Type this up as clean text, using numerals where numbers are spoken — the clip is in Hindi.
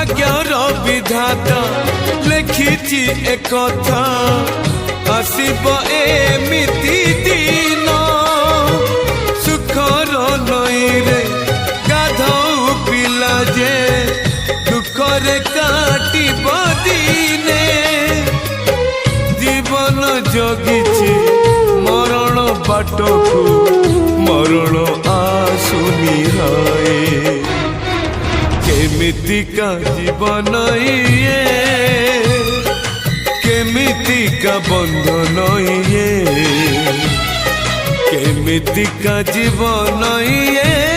भाग्यर विधाता लिखिछि एकथा आसिब एमिति दिन सुखर नईरे गाधौ पिला जे दुखरे काटिब दिने जीवन जगिछि मरण बाटकू मरण आसुनी हाय केमितिका जीवन ये केमितिका बंधन ये केमितिका जीवन ये